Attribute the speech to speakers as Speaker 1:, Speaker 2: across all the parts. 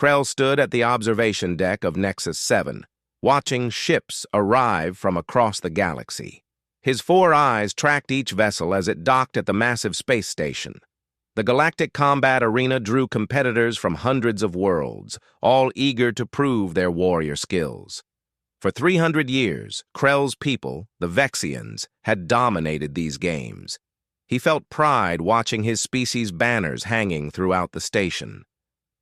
Speaker 1: Krell stood at the observation deck of Nexus 7, watching ships arrive from across the galaxy. His 4 eyes tracked each vessel as it docked at the massive space station. The galactic combat arena drew competitors from hundreds of worlds, all eager to prove their warrior skills. For 300 years, Krell's people, the Vexians, had dominated these games. He felt pride watching his species' banners hanging throughout the station.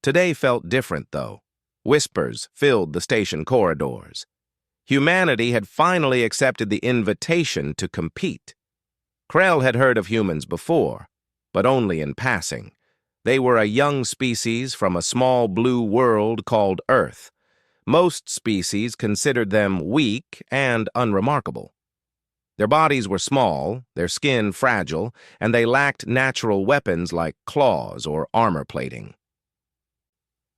Speaker 1: Today felt different, though. Whispers filled the station corridors. Humanity had finally accepted the invitation to compete. Krell had heard of humans before, but only in passing. They were a young species from a small blue world called Earth. Most species considered them weak and unremarkable. Their bodies were small, their skin fragile, and they lacked natural weapons like claws or armor plating.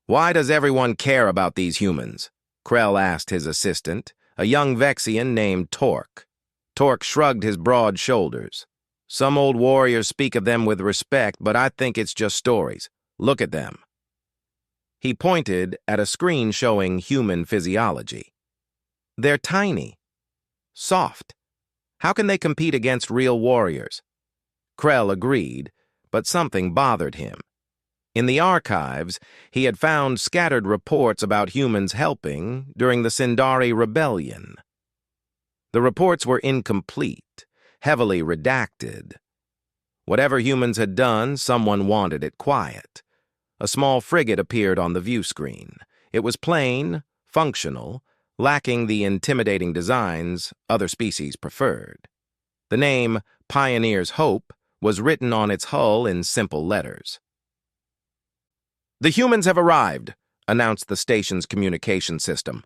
Speaker 1: "Why does everyone care about these humans?" Krell asked his assistant, a young Vexian named Torque. Torque shrugged his broad shoulders. "Some old warriors speak of them with respect, but I think it's just stories. Look at them." He pointed at a screen showing human physiology. "They're tiny, soft. How can they compete against real warriors?" Krell agreed, but something bothered him. In the archives, he had found scattered reports about humans helping during the Sindari Rebellion. The reports were incomplete, heavily redacted. Whatever humans had done, someone wanted it quiet. A small frigate appeared on the view screen. It was plain, functional, lacking the intimidating designs other species preferred. The name Pioneer's Hope was written on its hull in simple letters. "The humans have arrived," announced the station's communication system.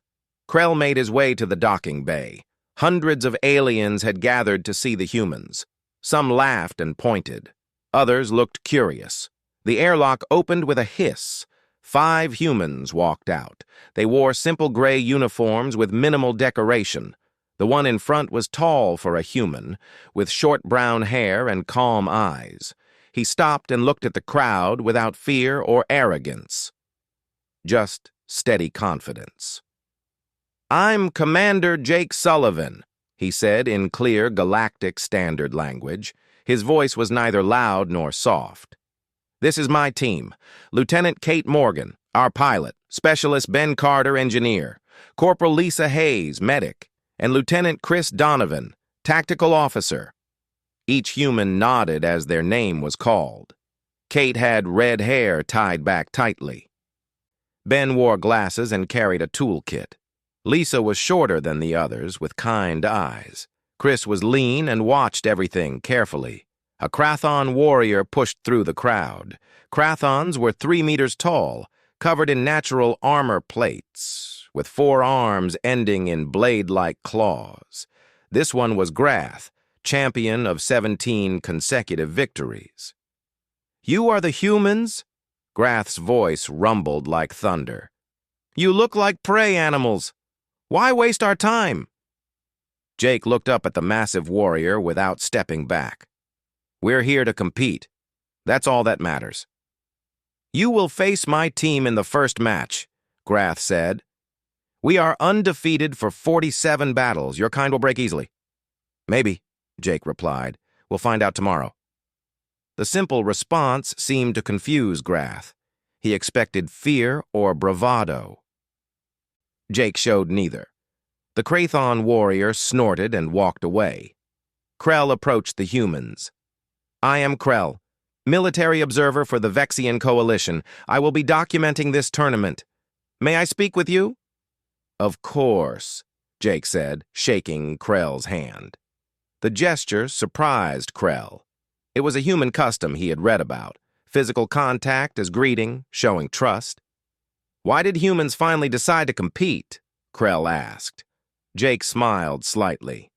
Speaker 1: Krell made his way to the docking bay. Hundreds of aliens had gathered to see the humans. Some laughed and pointed. Others looked curious. The airlock opened with a hiss. 5 humans walked out. They wore simple gray uniforms with minimal decoration. The one in front was tall for a human, with short brown hair and calm eyes. He stopped and looked at the crowd without fear or arrogance. Just steady confidence. "I'm Commander Jake Sullivan," he said in clear galactic standard language. His voice was neither loud nor soft. "This is my team. Lieutenant Kate Morgan, our pilot, Specialist Ben Carter, engineer, Corporal Lisa Hayes, medic, and Lieutenant Chris Donovan, tactical officer." Each human nodded as their name was called. Kate had red hair tied back tightly. Ben wore glasses and carried a toolkit. Lisa was shorter than the others, with kind eyes. Chris was lean and watched everything carefully. A Krathon warrior pushed through the crowd. Krathons were 3 meters tall, covered in natural armor plates, with 4 arms ending in blade-like claws. This one was Grath, champion of 17 consecutive victories. "You are the humans?" Grath's voice rumbled like thunder. "You look like prey animals. Why waste our time?" Jake looked up at the massive warrior without stepping back. "We're here to compete. That's all that matters." "You will face my team in the first match," Grath said. "We are undefeated for 47 battles. Your kind will break easily." "Maybe," Jake replied. "We'll find out tomorrow." The simple response seemed to confuse Grath. He expected fear or bravado. Jake showed neither. The Krathon warrior snorted and walked away. Krell approached the humans. "I am Krell, military observer for the Vexian Coalition. I will be documenting this tournament. May I speak with you?" "Of course," Jake said, shaking Krell's hand. The gesture surprised Krell. It was a human custom he had read about, physical contact as greeting, showing trust. "Why did humans finally decide to compete?" Krell asked. Jake smiled slightly.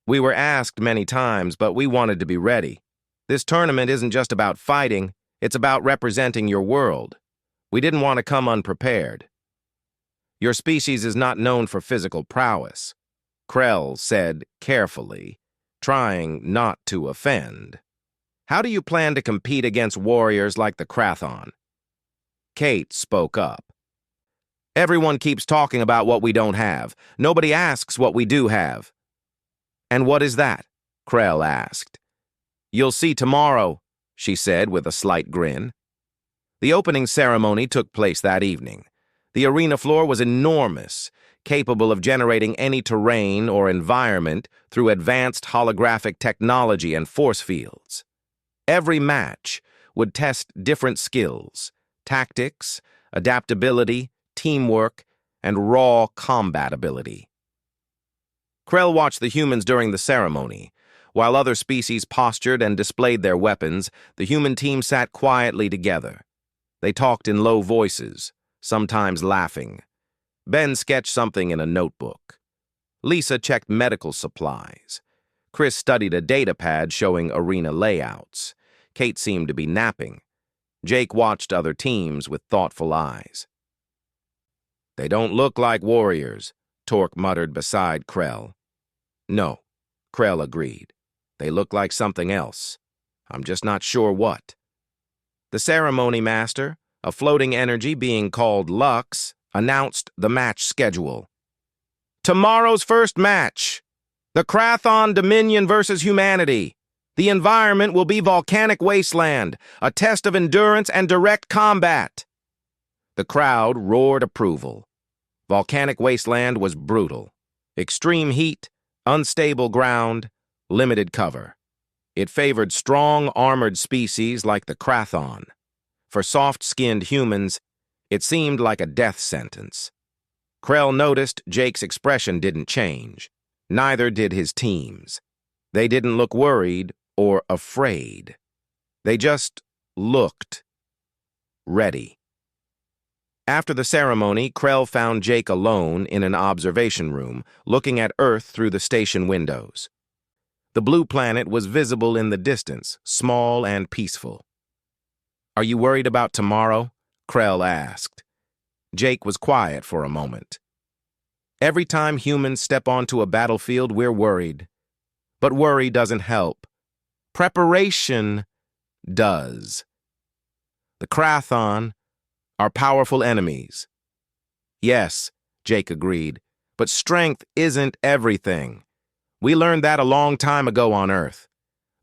Speaker 1: "We were asked many times, but we wanted to be ready. This tournament isn't just about fighting, it's about representing your world. We didn't want to come unprepared." "Your species is not known for physical prowess," Krell said carefully, trying not to offend. "How do you plan to compete against warriors like the Krathon?" Kate spoke up. Everyone keeps talking about what we don't have. Nobody asks what we do have. And what is that? Krell asked. You'll see tomorrow, she said with a slight grin. The opening ceremony took place that evening. The arena floor was enormous, capable of generating any terrain or environment through advanced holographic technology and force fields. Every match would test different skills, tactics, adaptability, teamwork, and raw combat ability. Krell watched the humans during the ceremony. While other species postured and displayed their weapons, the human team sat quietly together. They talked in low voices, sometimes laughing. Ben sketched something in a notebook. Lisa checked medical supplies. Chris studied a data pad showing arena layouts. Kate seemed to be napping. Jake watched other teams with thoughtful eyes. They don't look like warriors, Torque muttered beside Krell. No, Krell agreed. They look like something else. I'm just not sure what. The ceremony master, a floating energy being called Lux, announced the match schedule. Tomorrow's first match. The Krathon Dominion versus humanity. The environment will be volcanic wasteland, a test of endurance and direct combat. The crowd roared approval. Volcanic wasteland was brutal. Extreme heat, unstable ground, limited cover. It favored strong, armored species like the Krathon. For soft-skinned humans, it seemed like a death sentence. Krell noticed Jake's expression didn't change. Neither did his team's. They didn't look worried or afraid. They just looked ready. After the ceremony, Krell found Jake alone in an observation room, looking at Earth through the station windows. The blue planet was visible in the distance, small and peaceful. Are you worried about tomorrow? Krell asked. Jake was quiet for a moment. Every time humans step onto a battlefield, we're worried. But worry doesn't help. Preparation does. The Krathon are powerful enemies. Yes, Jake agreed, but strength isn't everything. We learned that a long time ago on Earth.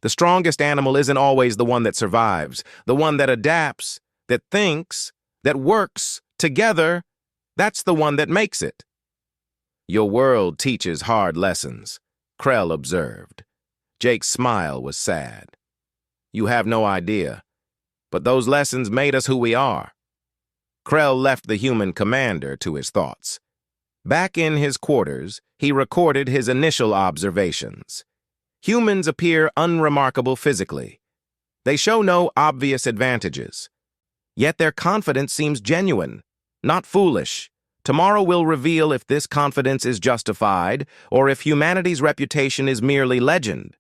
Speaker 1: The strongest animal isn't always the one that survives, the one that adapts, that thinks, that works together. That's the one that makes it. Your world teaches hard lessons, Krell observed. Jake's smile was sad. You have no idea, but those lessons made us who we are. Krell left the human commander to his thoughts. Back in his quarters, he recorded his initial observations. Humans appear unremarkable physically. They show no obvious advantages. Yet their confidence seems genuine, not foolish. Tomorrow will reveal if this confidence is justified or if humanity's reputation is merely legend.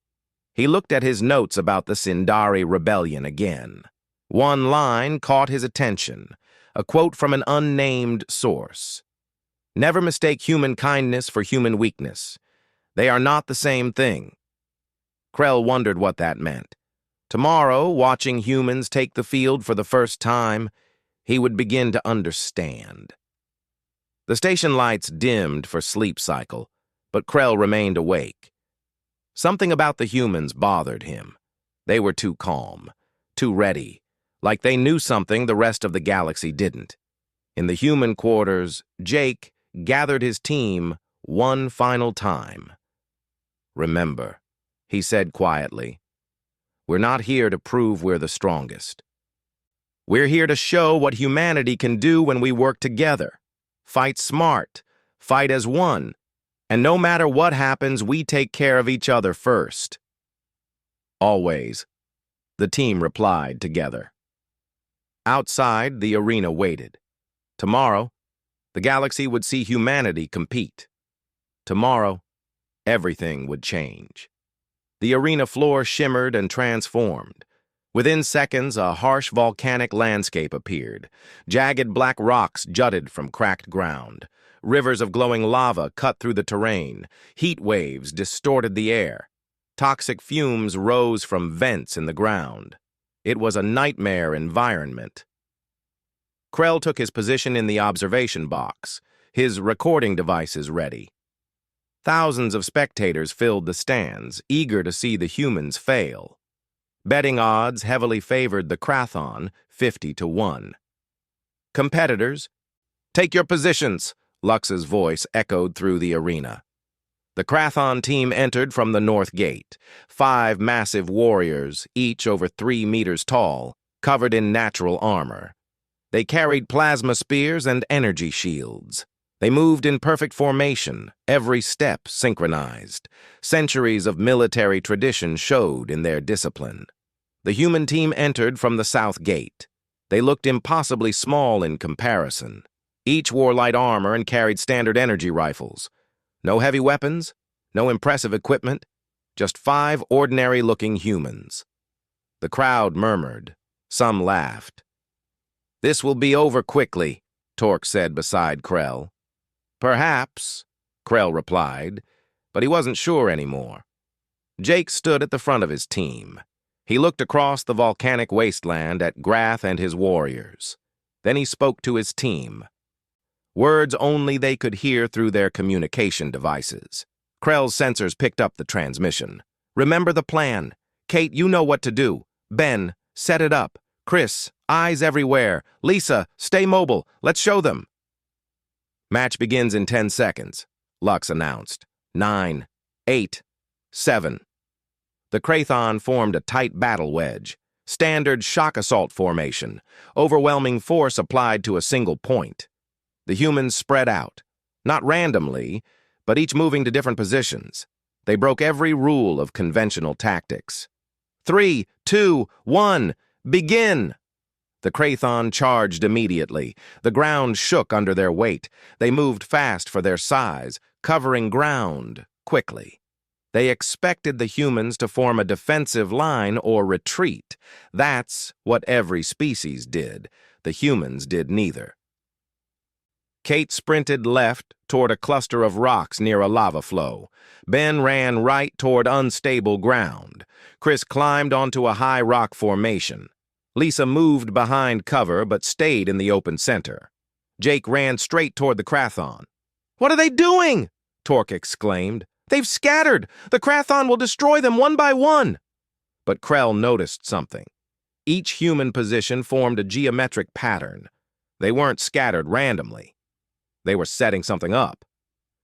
Speaker 1: He looked at his notes about the Sindari rebellion again. One line caught his attention, a quote from an unnamed source. Never mistake human kindness for human weakness. They are not the same thing. Krell wondered what that meant. Tomorrow, watching humans take the field for the first time, he would begin to understand. The station lights dimmed for sleep cycle, but Krell remained awake. Something about the humans bothered him. They were too calm, too ready, like they knew something the rest of the galaxy didn't. In the human quarters, Jake gathered his team one final time. Remember, he said quietly, we're not here to prove we're the strongest. We're here to show what humanity can do when we work together. Fight smart, fight as one, and no matter what happens, we take care of each other first. Always, the team replied together. Outside, the arena waited. Tomorrow, the galaxy would see humanity compete. Tomorrow, everything would change. The arena floor shimmered and transformed. Within seconds, a harsh volcanic landscape appeared. Jagged black rocks jutted from cracked ground. Rivers of glowing lava cut through the terrain. Heat waves distorted the air. Toxic fumes rose from vents in the ground. It was a nightmare environment. Krell took his position in the observation box, his recording devices ready. Thousands of spectators filled the stands, eager to see the humans fail. Betting odds heavily favored the Krathon, 50-1. Competitors, take your positions, Lux's voice echoed through the arena. The Krathon team entered from the north gate, 5 massive warriors, each over 3 meters tall, covered in natural armor. They carried plasma spears and energy shields. They moved in perfect formation, every step synchronized. Centuries of military tradition showed in their discipline. The human team entered from the south gate. They looked impossibly small in comparison. Each wore light armor and carried standard energy rifles. No heavy weapons, no impressive equipment, just 5 ordinary-looking humans. The crowd murmured. Some laughed. "This will be over quickly," Torque said beside Krell. "Perhaps," Krell replied, but he wasn't sure anymore. Jake stood at the front of his team. He looked across the volcanic wasteland at Grath and his warriors. Then he spoke to his team. Words only they could hear through their communication devices. Krell's sensors picked up the transmission. "Remember the plan. Kate, you know what to do. Ben, set it up. Chris, eyes everywhere. Lisa, stay mobile. Let's show them." "Match begins in 10 seconds, Lux announced. 9, 8, 7. The Krathon formed a tight battle wedge. Standard shock assault formation. Overwhelming force applied to a single point. The humans spread out, not randomly, but each moving to different positions. They broke every rule of conventional tactics. 3, 2, 1, begin! The Krathon charged immediately. The ground shook under their weight. They moved fast for their size, covering ground quickly. They expected the humans to form a defensive line or retreat. That's what every species did. The humans did neither. Kate sprinted left toward a cluster of rocks near a lava flow. Ben ran right toward unstable ground. Chris climbed onto a high rock formation. Lisa moved behind cover but stayed in the open center. Jake ran straight toward the Krathon. "What are they doing?" Torque exclaimed. "They've scattered! The Krathon will destroy them one by one!" But Krell noticed something. Each human position formed a geometric pattern. They weren't scattered randomly. They were setting something up.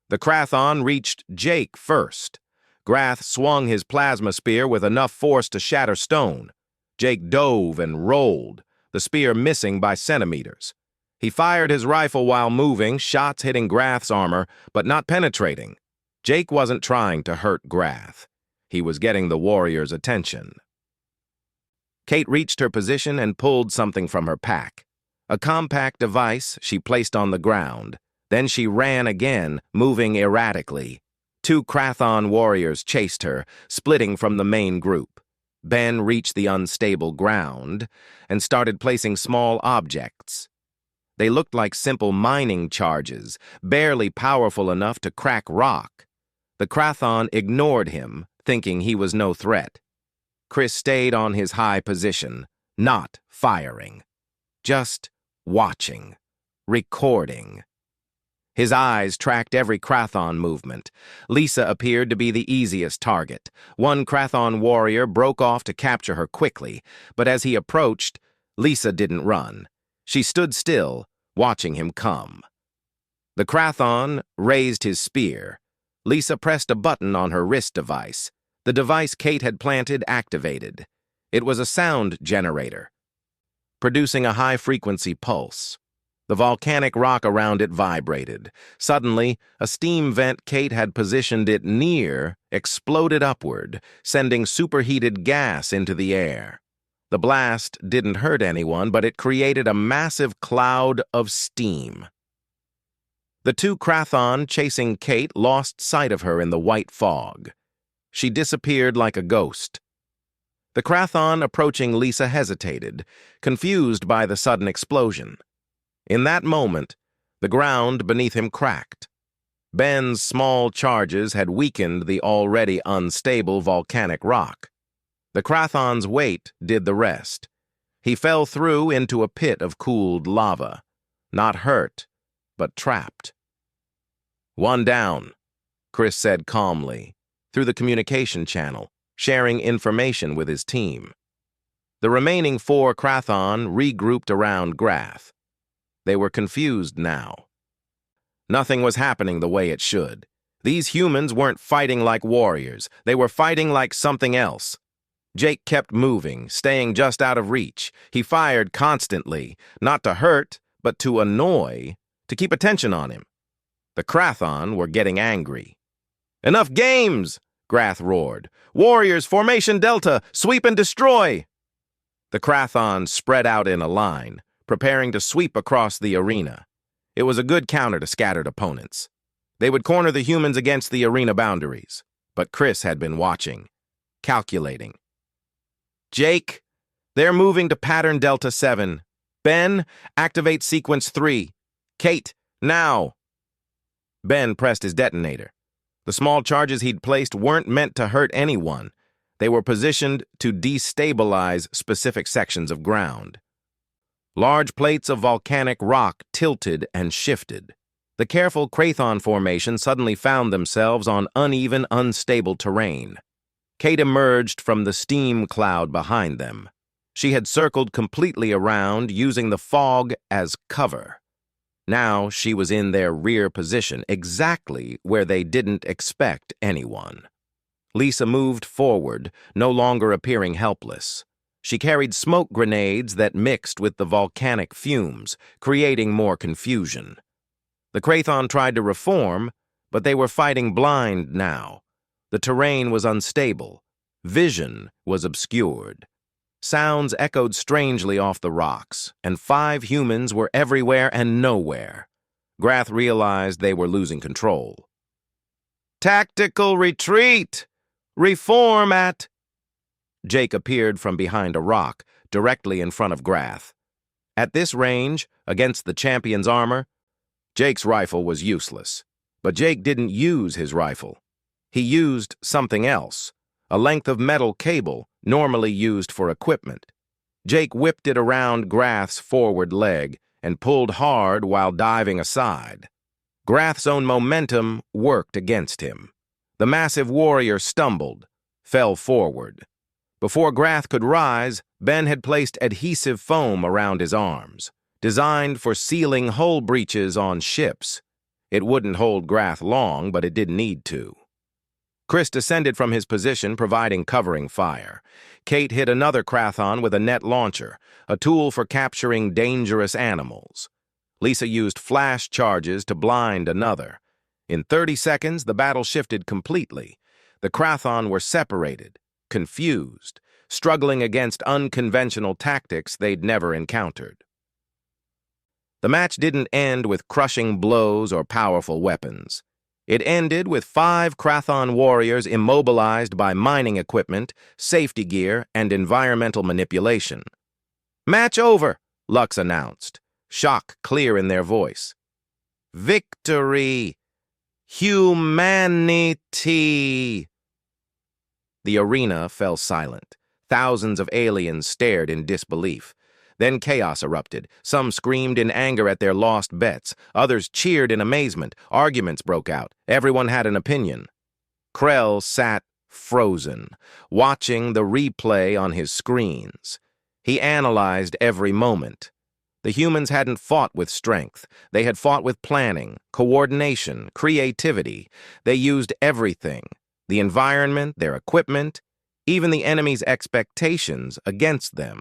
Speaker 1: The Krathon reached Jake first. Grath swung his plasma spear with enough force to shatter stone. Jake dove and rolled, the spear missing by centimeters. He fired his rifle while moving, shots hitting Grath's armor, but not penetrating. Jake wasn't trying to hurt Grath. He was getting the warrior's attention. Kate reached her position and pulled something from her pack. A compact device she placed on the ground. Then she ran again, moving erratically. 2 Krathon warriors chased her, splitting from the main group. Ben reached the unstable ground and started placing small objects. They looked like simple mining charges, barely powerful enough to crack rock. The Krathon ignored him, thinking he was no threat. Chris stayed on his high position, not firing. Just watching, recording. His eyes tracked every Krathon movement. Lisa appeared to be the easiest target. One Krathon warrior broke off to capture her quickly, but as he approached, Lisa didn't run. She stood still, watching him come. The Krathon raised his spear. Lisa pressed a button on her wrist device. The device Kate had planted activated. It was a sound generator, producing a high-frequency pulse. The volcanic rock around it vibrated. Suddenly, a steam vent Kate had positioned it near exploded upward, sending superheated gas into the air. The blast didn't hurt anyone, but it created a massive cloud of steam. The 2 Krathon chasing Kate lost sight of her in the white fog. She disappeared like a ghost. The Krathon approaching Lisa hesitated, confused by the sudden explosion. In that moment, the ground beneath him cracked. Ben's small charges had weakened the already unstable volcanic rock. The Krathon's weight did the rest. He fell through into a pit of cooled lava, not hurt, but trapped. "One down," Chris said calmly, through the communication channel, sharing information with his team. The remaining 4 Krathon regrouped around Grath. They were confused now. Nothing was happening the way it should. These humans weren't fighting like warriors. They were fighting like something else. Jake kept moving, staying just out of reach. He fired constantly, not to hurt, but to annoy, to keep attention on him. The Krathon were getting angry. "Enough games!" Grath roared. "Warriors, formation Delta, sweep and destroy!" The Krathon spread out in a line, preparing to sweep across the arena. It was a good counter to scattered opponents. They would corner the humans against the arena boundaries. But Chris had been watching, calculating. "Jake, they're moving to pattern Delta 7. Ben, activate sequence 3. Kate, now!" Ben pressed his detonator. The small charges he'd placed weren't meant to hurt anyone. They were positioned to destabilize specific sections of ground. Large plates of volcanic rock tilted and shifted. The careful Krathon formation suddenly found themselves on uneven, unstable terrain. Kate emerged from the steam cloud behind them. She had circled completely around, using the fog as cover. Now she was in their rear position, exactly where they didn't expect anyone. Lisa moved forward, no longer appearing helpless. She carried smoke grenades that mixed with the volcanic fumes, creating more confusion. The Krathon tried to reform, but they were fighting blind now. The terrain was unstable. Vision was obscured. Sounds echoed strangely off the rocks, and 5 humans were everywhere and nowhere. Grath realized they were losing control. "Tactical retreat! Reform at—" Jake appeared from behind a rock, directly in front of Grath. At this range, against the champion's armor, Jake's rifle was useless. But Jake didn't use his rifle. He used something else, a length of metal cable normally used for equipment. Jake whipped it around Grath's forward leg and pulled hard while diving aside. Grath's own momentum worked against him. The massive warrior stumbled, fell forward. Before Grath could rise, Ben had placed adhesive foam around his arms, designed for sealing hull breaches on ships. It wouldn't hold Grath long, but it did need to. Chris descended from his position, providing covering fire. Kate hit another Krathon with a net launcher, a tool for capturing dangerous animals. Lisa used flash charges to blind another. In 30 seconds, the battle shifted completely. The Krathon were separated, confused, struggling against unconventional tactics they'd never encountered. The match didn't end with crushing blows or powerful weapons. It ended with 5 Krathon warriors immobilized by mining equipment, safety gear, and environmental manipulation. "Match over," Lux announced, shock clear in their voice. "Victory! Humanity!" The arena fell silent. Thousands of aliens stared in disbelief. Then chaos erupted. Some screamed in anger at their lost bets. Others cheered in amazement. Arguments broke out. Everyone had an opinion. Krell sat frozen, watching the replay on his screens. He analyzed every moment. The humans hadn't fought with strength. They had fought with planning, coordination, creativity. They used everything: the environment, their equipment, even the enemy's expectations against them.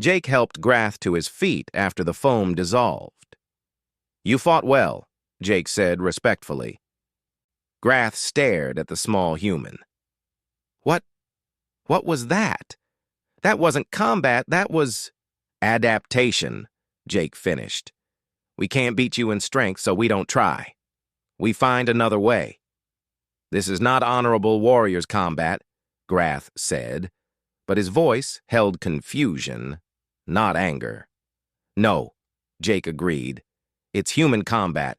Speaker 1: Jake helped Grath to his feet after the foam dissolved. "You fought well," Jake said respectfully. Grath stared at the small human. What was that? That wasn't combat, that was adaptation," Jake finished. "We can't beat you in strength, so we don't try. We find another way." "This is not honorable warriors combat," Grath said, but his voice held confusion, not anger. "No," Jake agreed. "It's human combat.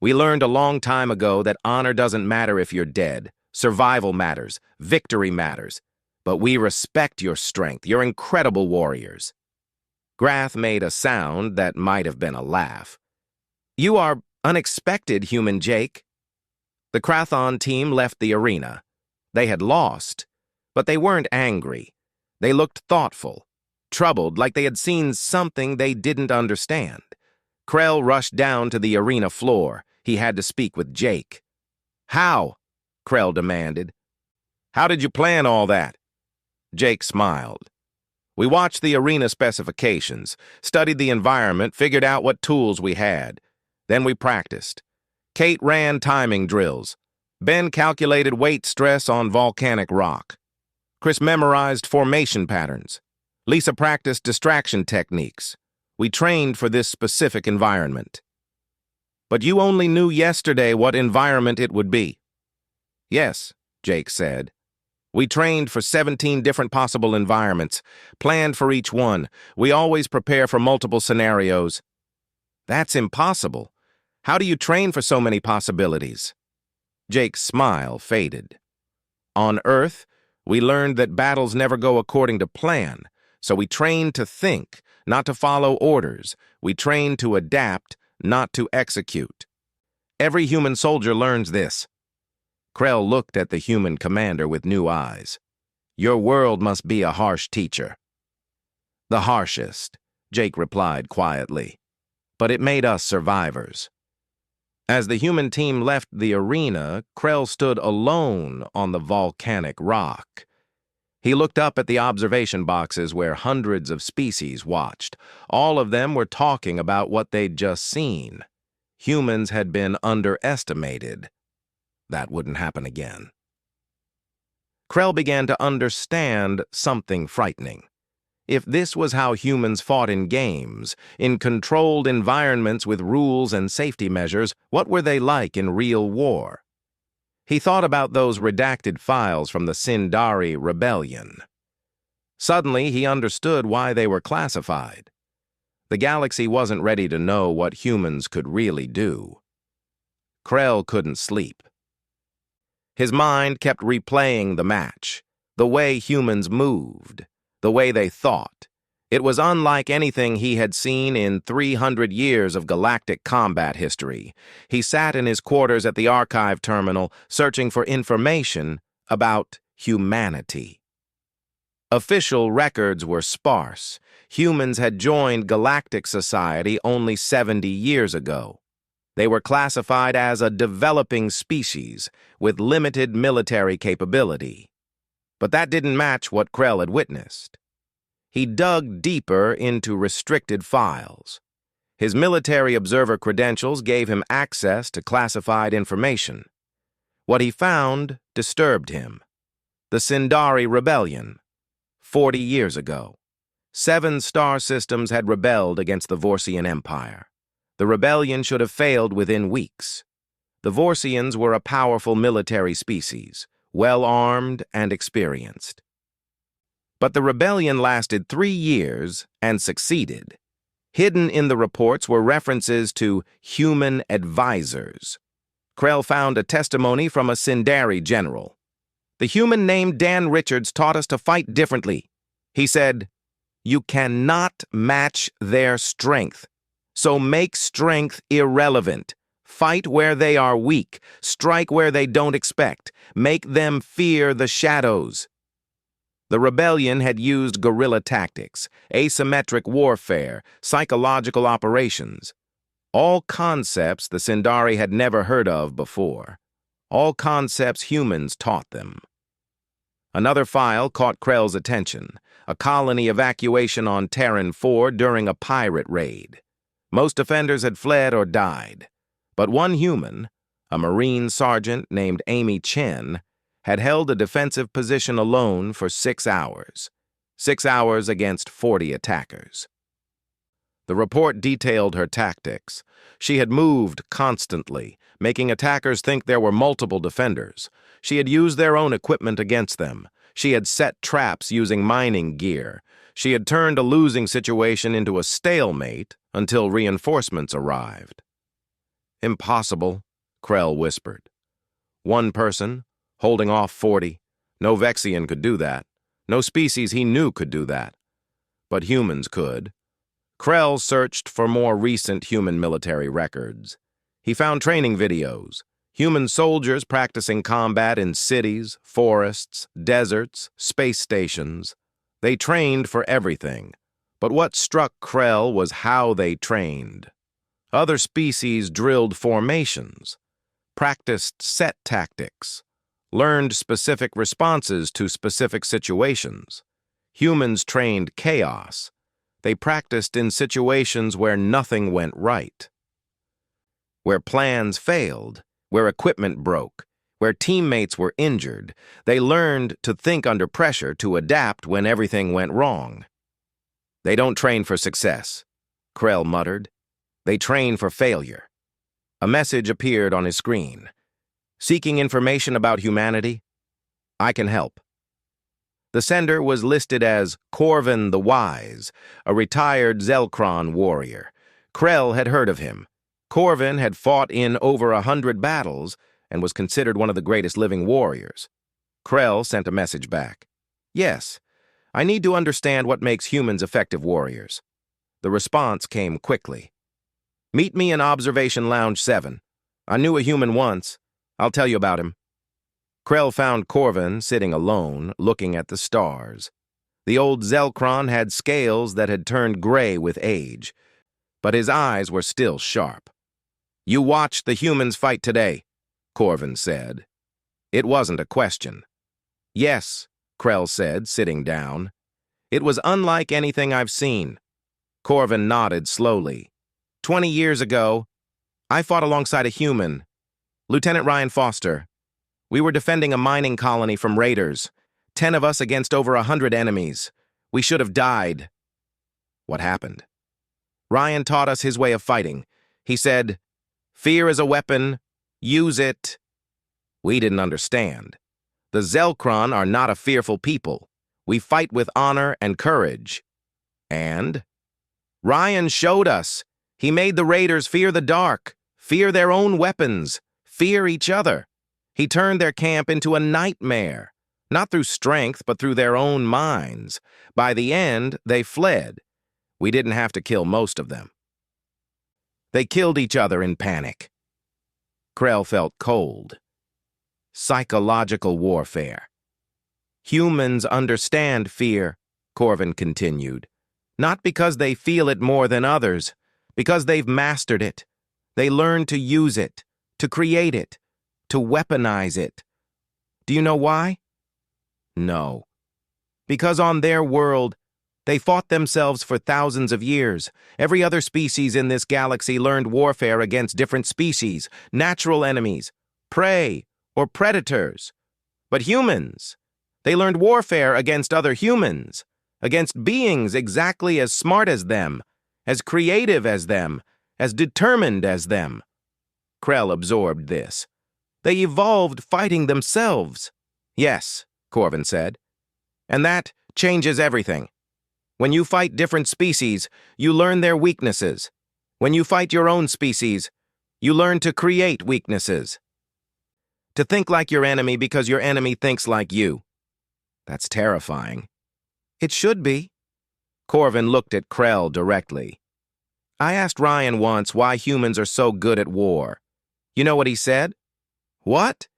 Speaker 1: We learned a long time ago that honor doesn't matter if you're dead. Survival matters. Victory matters. but we respect your strength. You're incredible warriors." Grath made a sound that might have been a laugh. "You are unexpected, human Jake." The Krathon team left the arena. They had lost, but they weren't angry. They looked thoughtful, troubled, like they had seen something they didn't understand. Krell rushed down to the arena floor. He had to speak with Jake. "How?" Krell demanded. "How did you plan all that?" Jake smiled. "We watched the arena specifications, studied the environment, figured out what tools we had. Then we practiced. Kate ran timing drills. Ben calculated weight stress on volcanic rock. Chris memorized formation patterns. Lisa practiced distraction techniques. We trained for this specific environment." "But you only knew yesterday what environment it would be." "Yes," Jake said. "We trained for 17 different possible environments, planned for each one. We always prepare for multiple scenarios." "That's impossible. How do you train for so many possibilities?" Jake's smile faded. "On Earth, we learned that battles never go according to plan, so we trained to think, not to follow orders. We trained to adapt, not to execute. Every human soldier learns this." Krell looked at the human commander with new eyes. "Your world must be a harsh teacher." "The harshest," Jake replied quietly. "But it made us survivors." As the human team left the arena, Krell stood alone on the volcanic rock. He looked up at the observation boxes where hundreds of species watched. All of them were talking about what they'd just seen. Humans had been underestimated. That wouldn't happen again. Krell began to understand something frightening. If this was how humans fought in games, in controlled environments with rules and safety measures, what were they like in real war? He thought about those redacted files from the Sindari Rebellion. Suddenly, he understood why they were classified. The galaxy wasn't ready to know what humans could really do. Krell couldn't sleep. His mind kept replaying the match, the way humans moved, the way they thought. It was unlike anything he had seen in 300 years of galactic combat history. He sat in his quarters at the archive terminal, searching for information about humanity. Official records were sparse. Humans had joined galactic society only 70 years ago. They were classified as a developing species with limited military capability. But that didn't match what Krell had witnessed. He dug deeper into restricted files. His military observer credentials gave him access to classified information. What he found disturbed him. The Sindari Rebellion. 40 years ago, 7 star systems had rebelled against the Vorsian Empire. The rebellion should have failed within weeks. The Vorsians were a powerful military species, well-armed and experienced. But the rebellion lasted 3 years and succeeded. Hidden in the reports were references to human advisors. Krell found a testimony from a Sindari general. "The human named Dan Richards taught us to fight differently." He said, "You cannot match their strength, so make strength irrelevant. Fight where they are weak, strike where they don't expect, make them fear the shadows." The rebellion had used guerrilla tactics, asymmetric warfare, psychological operations. All concepts the Sindari had never heard of before. All concepts humans taught them. Another file caught Krell's attention, a colony evacuation on Terran 4 during a pirate raid. Most offenders had fled or died, but one human, a Marine sergeant named Amy Chen, had held a defensive position alone for 6 hours. 6 hours against 40 attackers. The report detailed her tactics. She had moved constantly, making attackers think there were multiple defenders. She had used their own equipment against them. She had set traps using mining gear. She had turned a losing situation into a stalemate until reinforcements arrived. "Impossible," Krell whispered. "One person, holding off 40. No Vexian could do that. No species he knew could do that. But humans could. Krell searched for more recent human military records. He found training videos, human soldiers practicing combat in cities, forests, deserts, space stations. They trained for everything. But what struck Krell was how they trained. Other species drilled formations, practiced set tactics, learned specific responses to specific situations. Humans trained chaos. They practiced in situations where nothing went right, where plans failed, where equipment broke, where teammates were injured. They learned to think under pressure, to adapt when everything went wrong. They don't train for success, Krell muttered. They train for failure. A message appeared on his screen. Seeking information about humanity? I can help. The sender was listed as Corvin the Wise, a retired Zelkron warrior. Krell had heard of him. Corvin had fought in over 100 battles and was considered one of the greatest living warriors. Krell sent a message back. Yes, I need to understand what makes humans effective warriors. The response came quickly. Meet me in Observation Lounge 7. I knew a human once. I'll tell you about him. Krell found Corvin sitting alone, looking at the stars. The old Zelkron had scales that had turned gray with age, but his eyes were still sharp. You watched the humans fight today, Corvin said. It wasn't a question. Yes, Krell said, sitting down. It was unlike anything I've seen. Corvin nodded slowly. 20 years ago, I fought alongside a human, Lieutenant Ryan Foster. We were defending a mining colony from raiders, 10 of us against over 100 enemies. We should have died. What happened? Ryan taught us his way of fighting. He said, fear is a weapon, use it. We didn't understand. The Zelkron are not a fearful people. We fight with honor and courage. And? Ryan showed us. He made the raiders fear the dark, fear their own weapons, fear each other. He turned their camp into a nightmare, not through strength, but through their own minds. By the end, they fled. We didn't have to kill most of them. They killed each other in panic. Krell felt cold. Psychological warfare. Humans understand fear, Corvin continued, not because they feel it more than others, because they've mastered it. They learn to use it, to create it, to weaponize it. Do you know why? No. Because on their world, they fought themselves for thousands of years. Every other species in this galaxy learned warfare against different species, natural enemies, prey, or predators. But humans, they learned warfare against other humans, against beings exactly as smart as them, as creative as them, as determined as them. Krell absorbed this. They evolved fighting themselves. Yes, Corvin said. And that changes everything. When you fight different species, you learn their weaknesses. When you fight your own species, you learn to create weaknesses. To think like your enemy because your enemy thinks like you. That's terrifying. It should be. Corvin looked at Krell directly. I asked Ryan once why humans are so good at war. You know what he said? What?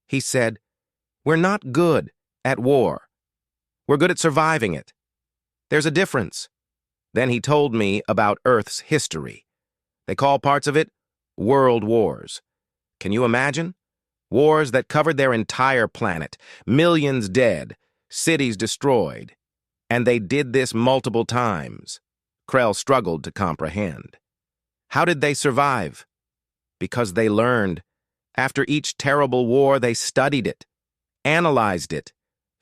Speaker 1: He said, we're not good at war. We're good at surviving it. There's a difference. Then he told me about Earth's history. They call parts of it world wars. Can you imagine? Wars that covered their entire planet, millions dead, cities destroyed. And they did this multiple times. Krell struggled to comprehend. How did they survive? Because they learned. After each terrible war, they studied it, analyzed it,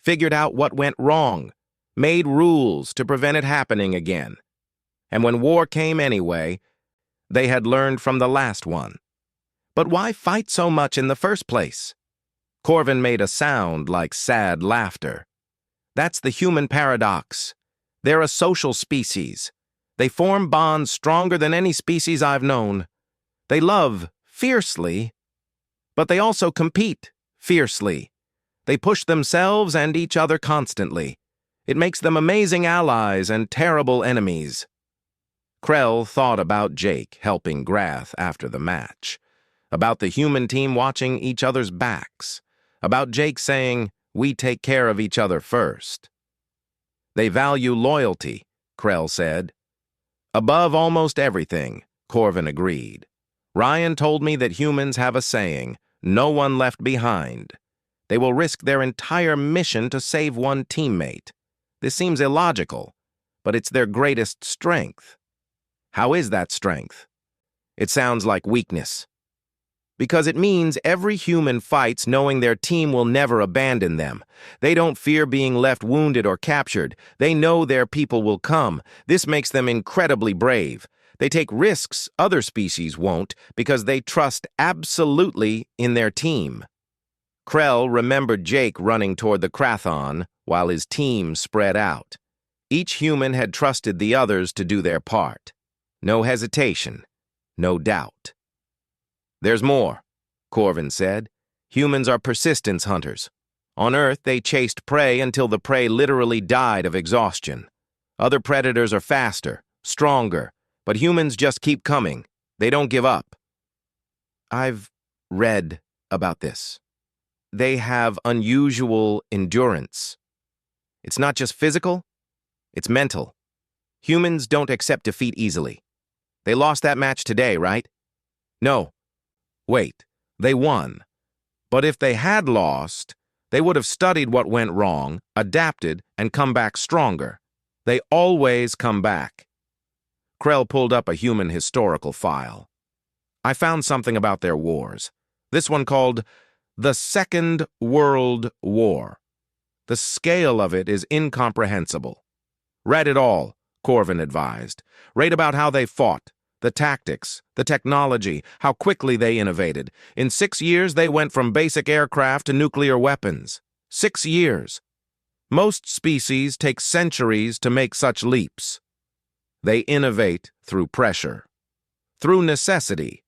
Speaker 1: figured out what went wrong, made rules to prevent it happening again. And when war came anyway, they had learned from the last one. But why fight so much in the first place? Corvin made a sound like sad laughter. That's the human paradox. They're a social species. They form bonds stronger than any species I've known. They love fiercely, but they also compete fiercely. They push themselves and each other constantly. It makes them amazing allies and terrible enemies. Krell thought about Jake helping Grath after the match, about the human team watching each other's backs, about Jake saying, "We take care of each other first." "They value loyalty," Krell said. "Above almost everything," Corvin agreed. "Ryan told me that humans have a saying, 'No one left behind.' They will risk their entire mission to save one teammate. This seems illogical, but it's their greatest strength." "How is that strength?" "It sounds like weakness. Because it means every human fights knowing their team will never abandon them. They don't fear being left wounded or captured. They know their people will come. This makes them incredibly brave. They take risks other species won't because they trust absolutely in their team." Krell remembered Jake running toward the Krathon while his team spread out. Each human had trusted the others to do their part. No hesitation, no doubt. "There's more," Corvin said. "Humans are persistence hunters. On Earth, they chased prey until the prey literally died of exhaustion. Other predators are faster, stronger, but humans just keep coming. They don't give up." "I've read about this. They have unusual endurance. It's not just physical, it's mental. Humans don't accept defeat easily. They lost that match today, right? No. Wait, they won. But if they had lost, they would have studied what went wrong, adapted, and come back stronger. They always come back." Krell pulled up a human historical file. "I found something about their wars. This one called the Second World War. The scale of it is incomprehensible." "Read it all," Corvin advised. "Read about how they fought, the tactics, the technology, how quickly they innovated. In 6 years, they went from basic aircraft to nuclear weapons. 6 years. Most species take centuries to make such leaps. They innovate through pressure, through necessity.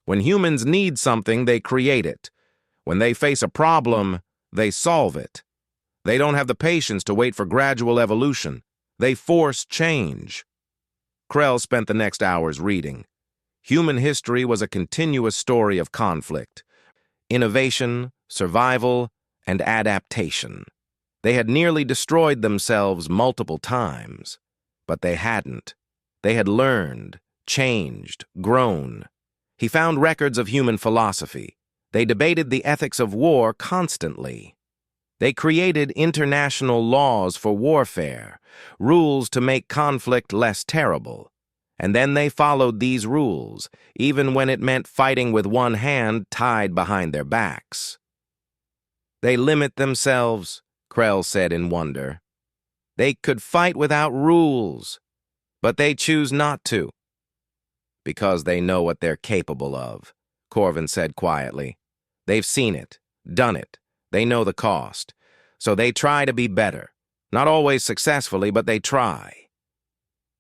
Speaker 1: When humans need something, they create it. When they face a problem, they solve it. They don't have the patience to wait for gradual evolution. They force change." Krell spent the next hours reading. Human history was a continuous story of conflict, innovation, survival, and adaptation. They had nearly destroyed themselves multiple times, but they hadn't. They had learned, changed, grown. He found records of human philosophy. They debated the ethics of war constantly. They created international laws for warfare, rules to make conflict less terrible. And then they followed these rules, even when it meant fighting with one hand tied behind their backs. "They limit themselves," Krell said in wonder. "They could fight without rules, but they choose not to." "Because they know what they're capable of," Corvin said quietly. "They've seen it, done it. They know the cost. So they try to be better. Not always successfully, but they try."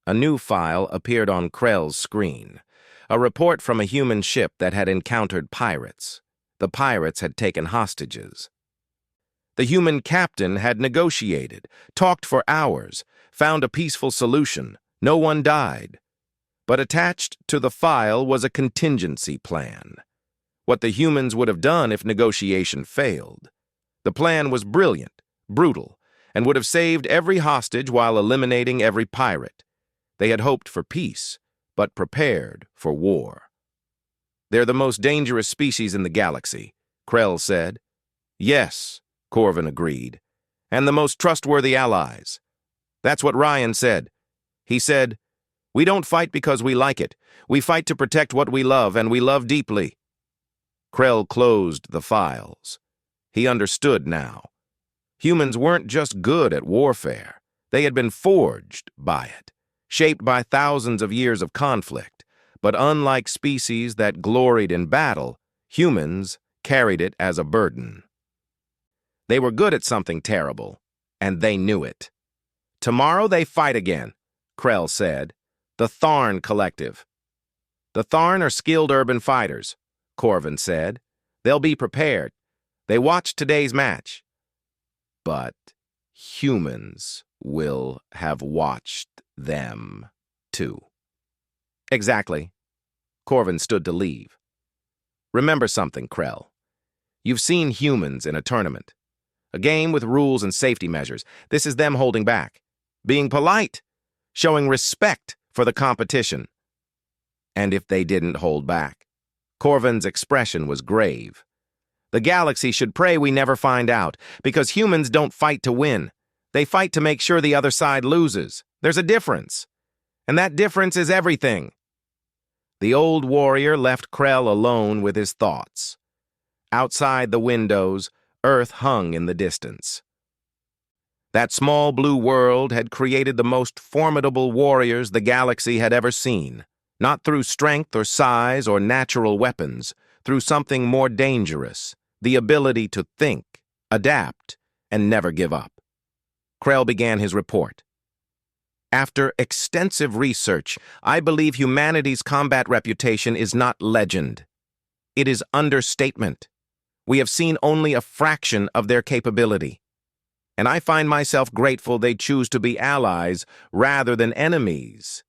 Speaker 1: A new file appeared on Krell's screen. A report from a human ship that had encountered pirates. The pirates had taken hostages. The human captain had negotiated, talked for hours, found a peaceful solution. No one died. But attached to the file was a contingency plan. What the humans would have done if negotiation failed. The plan was brilliant, brutal, and would have saved every hostage while eliminating every pirate. They had hoped for peace, but prepared for war. "They're the most dangerous species in the galaxy," Krell said. "Yes," Corvin agreed, "and the most trustworthy allies. That's what Ryan said. He said, 'We don't fight because we like it. We fight to protect what we love, and we love deeply.'" Krell closed the files. He understood now. Humans weren't just good at warfare. They had been forged by it, shaped by thousands of years of conflict. But unlike species that gloried in battle, humans carried it as a burden. They were good at something terrible, and they knew it. "Tomorrow they fight again," Krell said. "The Tharn Collective." "The Tharn are skilled urban fighters," Corvin said. "They'll be prepared. They watched today's match." But humans will have watched them, too. Exactly. Corvin stood to leave. Remember something, Krell. You've seen humans in a tournament. A game with rules and safety measures. This is them holding back. Being polite. Showing respect for the competition. And if they didn't hold back? Corvin's expression was grave. The galaxy should pray we never find out, because humans don't fight to win. They fight to make sure the other side loses. There's a difference. And that difference is everything. The old warrior left Krell alone with his thoughts. Outside the windows, Earth hung in the distance. That small blue world had created the most formidable warriors the galaxy had ever seen, not through strength or size or natural weapons, through something more dangerous, the ability to think, adapt, and never give up. Krell began his report. After extensive research, I believe humanity's combat reputation is not legend. It is understatement. We have seen only a fraction of their capability. And I find myself grateful they choose to be allies rather than enemies.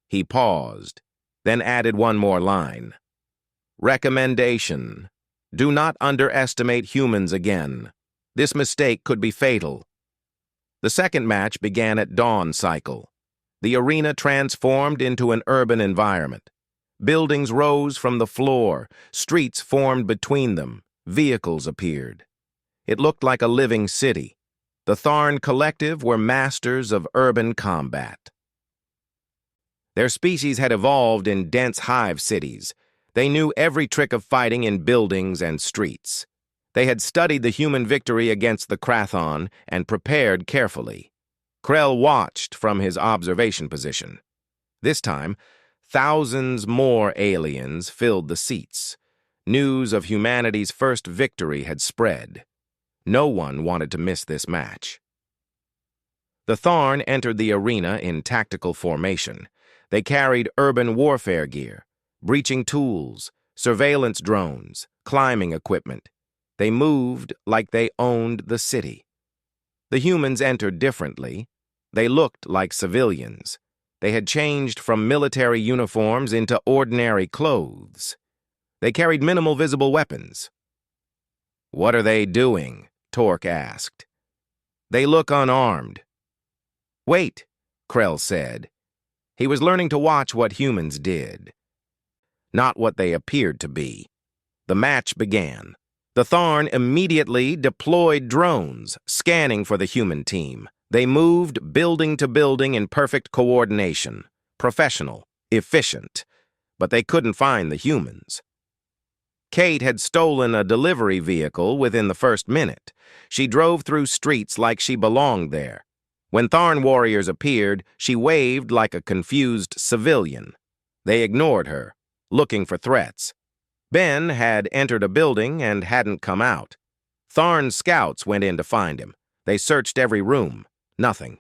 Speaker 1: He paused, then added one more line. Recommendation. Do not underestimate humans again. This mistake could be fatal. The second match began at dawn cycle. The arena transformed into an urban environment. Buildings rose from the floor, streets formed between them, vehicles appeared. It looked like a living city. The Tharn Collective were masters of urban combat. Their species had evolved in dense hive cities. They knew every trick of fighting in buildings and streets. They had studied the human victory against the Krathon and prepared carefully. Krell watched from his observation position. This time, thousands more aliens filled the seats. News of humanity's first victory had spread. No one wanted to miss this match. The Tharn entered the arena in tactical formation. They carried urban warfare gear, breaching tools, surveillance drones, climbing equipment. They moved like they owned the city. The humans entered differently. They looked like civilians. They had changed from military uniforms into ordinary clothes. They carried minimal visible weapons. What are they doing? Torque asked. They look unarmed. Wait, Krell said. He was learning to watch what humans did, not what they appeared to be. The match began. The Tharn immediately deployed drones, scanning for the human team. They moved building to building in perfect coordination, professional, efficient, but they couldn't find the humans. Kate had stolen a delivery vehicle within the first minute. She drove through streets like she belonged there. When Tharn warriors appeared, she waved like a confused civilian. They ignored her, looking for threats. Ben had entered a building and hadn't come out. Tharn scouts went in to find him. They searched every room. Nothing.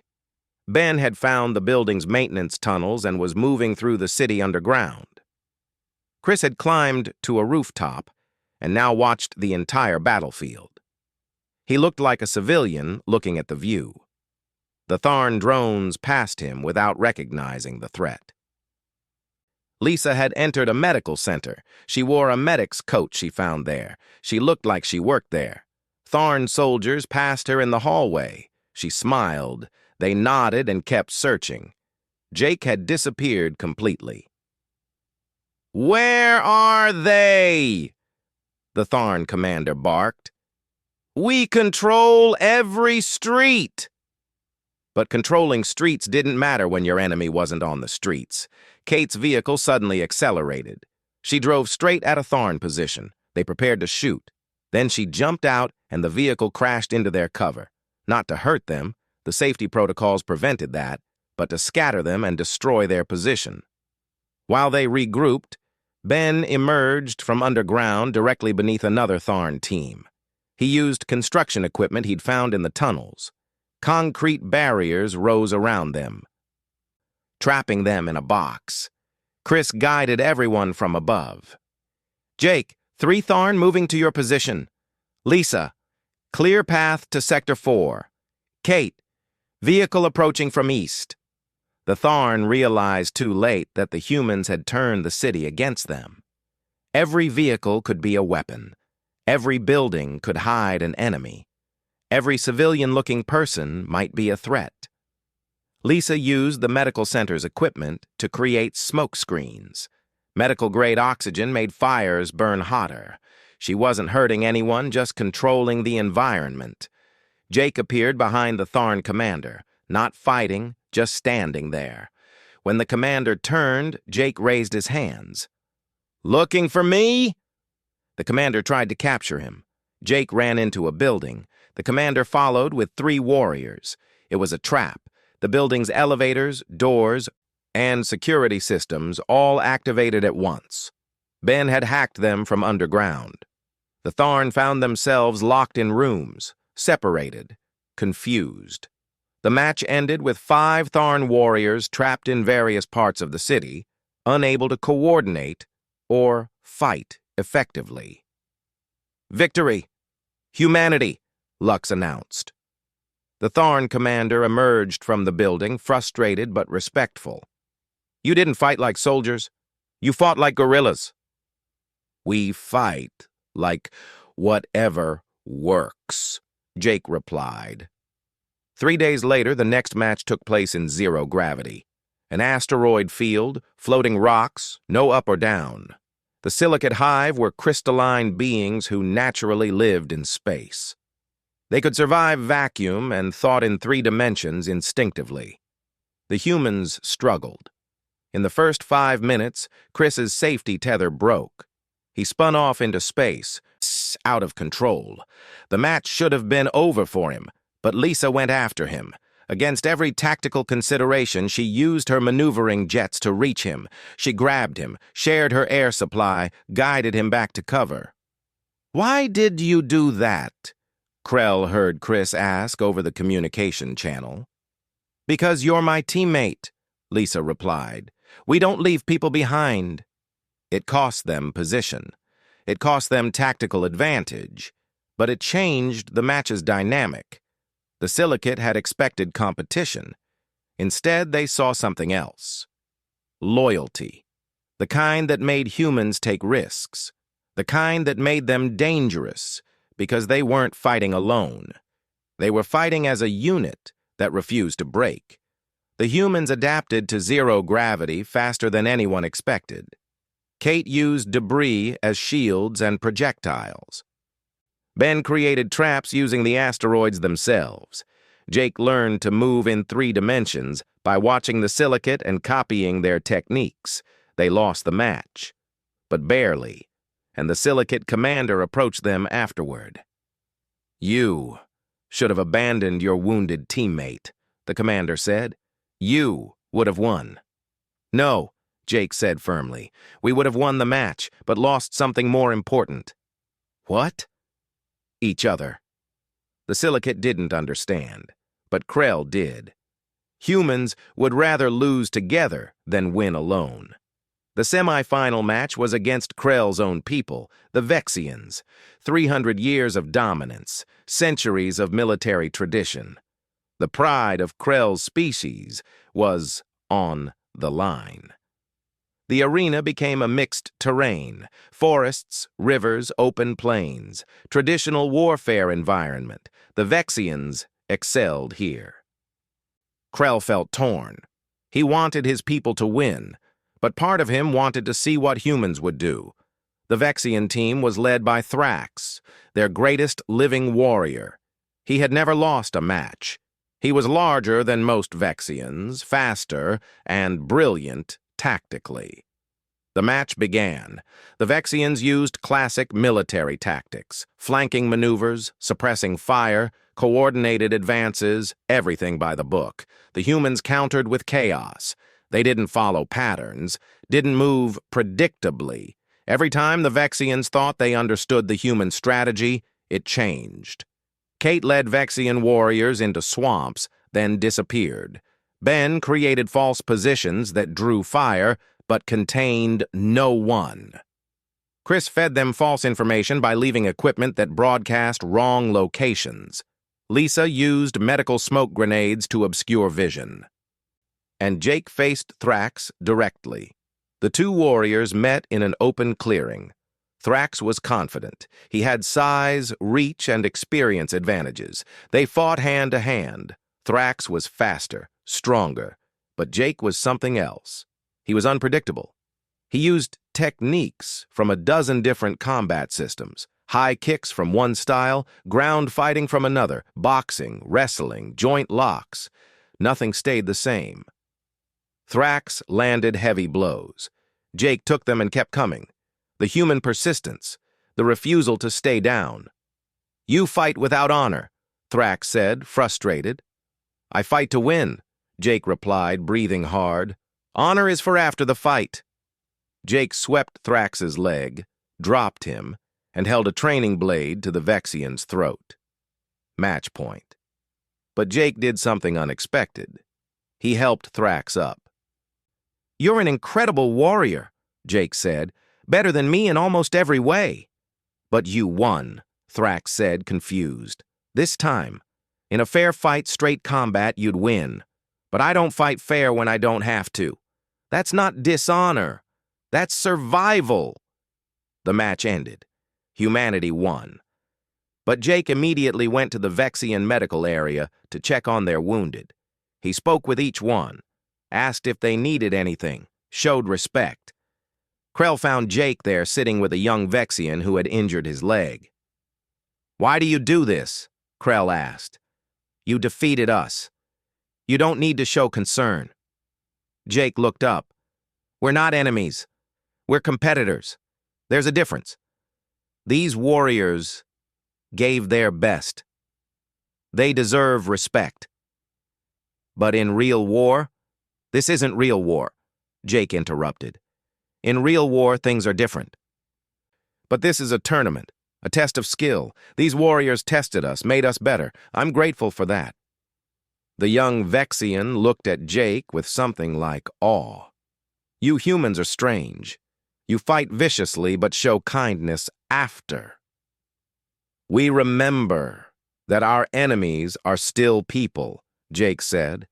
Speaker 1: Ben had found the building's maintenance tunnels and was moving through the city underground. Chris had climbed to a rooftop and now watched the entire battlefield. He looked like a civilian looking at the view. The Tharn drones passed him without recognizing the threat. Lisa had entered a medical center. She wore a medic's coat she found there. She looked like she worked there. Tharn soldiers passed her in the hallway. She smiled. They nodded and kept searching. Jake had disappeared completely. Where are they? The Tharn commander barked. We control every street. But controlling streets didn't matter when your enemy wasn't on the streets. Kate's vehicle suddenly accelerated. She drove straight at a Tharn position. They prepared to shoot. Then she jumped out and the vehicle crashed into their cover. Not to hurt them, the safety protocols prevented that, but to scatter them and destroy their position. While they regrouped, Ben emerged from underground directly beneath another Tharn team. He used construction equipment he'd found in the tunnels. Concrete barriers rose around them, trapping them in a box. Chris guided everyone from above. Jake, 3 Tharn moving to your position. Lisa, clear path to Sector 4. Kate, Vehicle approaching from east. The Tharn realized too late that the humans had turned the city against them. Every vehicle could be a weapon. Every building could hide an enemy. Every civilian-looking person might be a threat. Lisa used the medical center's equipment to create smoke screens. Medical-grade oxygen made fires burn hotter. She wasn't hurting anyone, just controlling the environment. Jake appeared behind the Tharn commander, not fighting, just standing there. When the commander turned, Jake raised his hands. "Looking for me?" The commander tried to capture him. Jake ran into a building. The commander followed with 3 warriors. It was a trap. The building's elevators, doors, and security systems all activated at once. Ben had hacked them from underground. The Tharn found themselves locked in rooms, separated, confused. The match ended with 5 Tharn warriors trapped in various parts of the city, unable to coordinate or fight effectively. "Victory! Humanity!" Lux announced. The Tharn commander emerged from the building, frustrated but respectful. "You didn't fight like soldiers. You fought like guerrillas." "We fight like whatever works," Jake replied. 3 days later, the next match took place in zero gravity. An asteroid field, floating rocks, no up or down. The Silicate Hive were crystalline beings who naturally lived in space. They could survive vacuum and thought in 3 dimensions instinctively. The humans struggled. In the first 5 minutes, Chris's safety tether broke. He spun off into space, out of control. The match should have been over for him, but Lisa went after him. Against every tactical consideration, she used her maneuvering jets to reach him. She grabbed him, shared her air supply, guided him back to cover. "Why did you do that?" Krell heard Chris ask over the communication channel. "Because you're my teammate," Lisa replied. "We don't leave people behind." It cost them position. It cost them tactical advantage. But it changed the match's dynamic. The Silicate had expected competition. Instead, they saw something else. Loyalty. The kind that made humans take risks. The kind that made them dangerous, because they weren't fighting alone. They were fighting as a unit that refused to break. The humans adapted to zero gravity faster than anyone expected. Kate used debris as shields and projectiles. Ben created traps using the asteroids themselves. Jake learned to move in 3 dimensions by watching the Silicate and copying their techniques. They lost the match, but barely, and the Silicate commander approached them afterward. "You should have abandoned your wounded teammate," the commander said. "You would have won." "No," Jake said firmly. "We would have won the match, but lost something more important." "What?" "Each other." The Silicate didn't understand, but Krell did. Humans would rather lose together than win alone. The semi-final match was against Krell's own people, the Vexians. 300 years of dominance, centuries of military tradition. The pride of Krell's species was on the line. The arena became a mixed terrain, forests, rivers, open plains, traditional warfare environment. The Vexians excelled here. Krell felt torn. He wanted his people to win, but part of him wanted to see what humans would do. The Vexian team was led by Thrax, their greatest living warrior. He had never lost a match. He was larger than most Vexians, faster, and brilliant tactically. The match began. The Vexians used classic military tactics, flanking maneuvers, suppressing fire, coordinated advances, everything by the book. The humans countered with chaos. They didn't follow patterns, didn't move predictably. Every time the Vexians thought they understood the human strategy, it changed. Kate led Vexian warriors into swamps, then disappeared. Ben created false positions that drew fire, but contained no one. Chris fed them false information by leaving equipment that broadcast wrong locations. Lisa used medical smoke grenades to obscure vision. And Jake faced Thrax directly. The two warriors met in an open clearing. Thrax was confident. He had size, reach, and experience advantages. They fought hand to hand. Thrax was faster, stronger, but Jake was something else. He was unpredictable. He used techniques from a dozen different combat systems. High kicks from one style, ground fighting from another, boxing, wrestling, joint locks. Nothing stayed the same. Thrax landed heavy blows. Jake took them and kept coming. The human persistence, the refusal to stay down. "You fight without honor," Thrax said, frustrated. "I fight to win," Jake replied, breathing hard. "Honor is for after the fight." Jake swept Thrax's leg, dropped him, and held a training blade to the Vexian's throat. Match point. But Jake did something unexpected. He helped Thrax up. "You're an incredible warrior," Jake said. "Better than me in almost every way." "But you won," Thrax said, confused. "This time. In a fair fight, straight combat, you'd win. But I don't fight fair when I don't have to. That's not dishonor. That's survival." The match ended. Humanity won. But Jake immediately went to the Vexian medical area to check on their wounded. He spoke with each one, asked if they needed anything, showed respect. Krell found Jake there sitting with a young Vexian who had injured his leg. "Why do you do this?" Krell asked. "You defeated us. You don't need to show concern." Jake looked up. "We're not enemies. We're competitors. There's a difference. These warriors gave their best. They deserve respect. But in real war, this isn't real war," Jake interrupted. "In real war, things are different. But this is a tournament, a test of skill. These warriors tested us, made us better. I'm grateful for that." The young Vexian looked at Jake with something like awe. "You humans are strange. You fight viciously but show kindness after." "We remember that our enemies are still people," Jake said.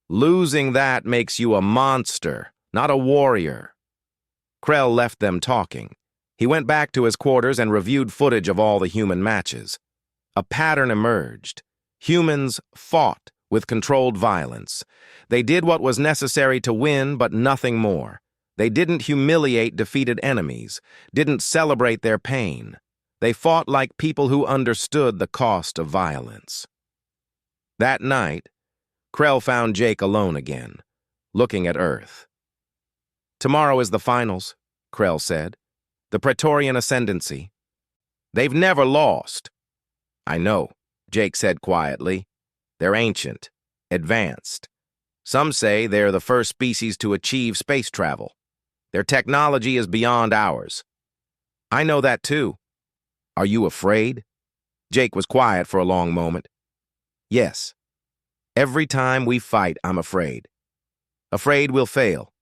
Speaker 1: "Losing that makes you a monster, not a warrior." Krell left them talking. He went back to his quarters and reviewed footage of all the human matches. A pattern emerged. Humans fought with controlled violence. They did what was necessary to win, but nothing more. They didn't humiliate defeated enemies, didn't celebrate their pain. They fought like people who understood the cost of violence. That night, Krell found Jake alone again, looking at Earth. "Tomorrow is the finals," Krell said. "The Praetorian Ascendancy. They've never lost." "I know," Jake said quietly. "They're ancient, advanced. Some say they're the first species to achieve space travel. Their technology is beyond ours." "I know that too." "Are you afraid?" Jake was quiet for a long moment. "Yes. Every time we fight, I'm afraid. Afraid we'll fail.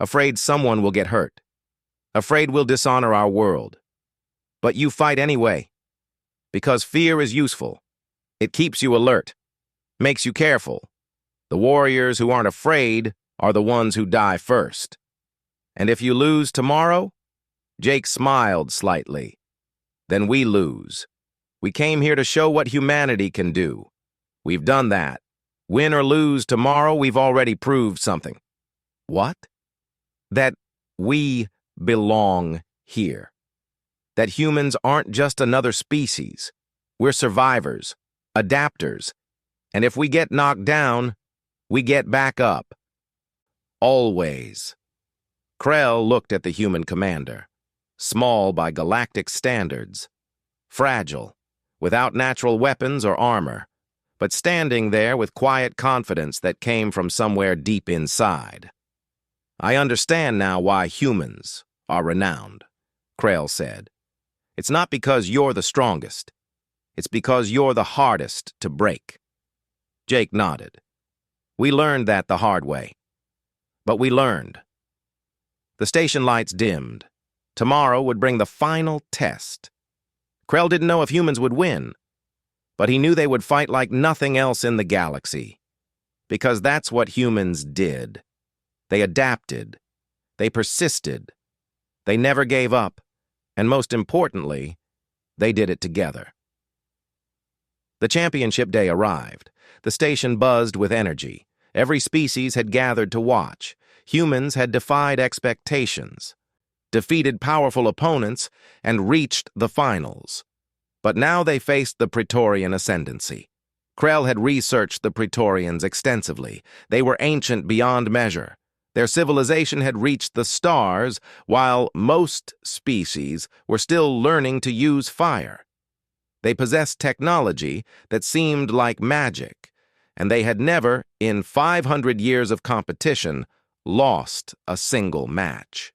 Speaker 1: Afraid someone will get hurt. Afraid we'll dishonor our world. But you fight anyway. Because fear is useful. It keeps you alert. Makes you careful. The warriors who aren't afraid are the ones who die first. And if you lose tomorrow," Jake smiled slightly, "then we lose. We came here to show what humanity can do. We've done that. Win or lose tomorrow, we've already proved something." "What?" "That we belong here. That humans aren't just another species. We're survivors, adapters. And if we get knocked down, we get back up. Always." Krell looked at the human commander, small by galactic standards, fragile, without natural weapons or armor, but standing there with quiet confidence that came from somewhere deep inside. "I understand now why humans are renowned," Krell said. "It's not because you're the strongest. It's because you're the hardest to break." Jake nodded. "We learned that the hard way. But we learned." The station lights dimmed. Tomorrow would bring the final test. Krell didn't know if humans would win, But he knew they would fight like nothing else in the galaxy, because that's what humans did. They adapted. They persisted. They never gave up, and most importantly, they did it together. The championship day arrived. The station buzzed with energy. Every species had gathered to watch. Humans had defied expectations, defeated powerful opponents, and reached the finals. But now they faced the Praetorian ascendancy. Krell had researched the Praetorians extensively. They were ancient beyond measure. Their civilization had reached the stars, while most species were still learning to use fire. They possessed technology that seemed like magic, and they had never, in 500 years of competition, lost a single match.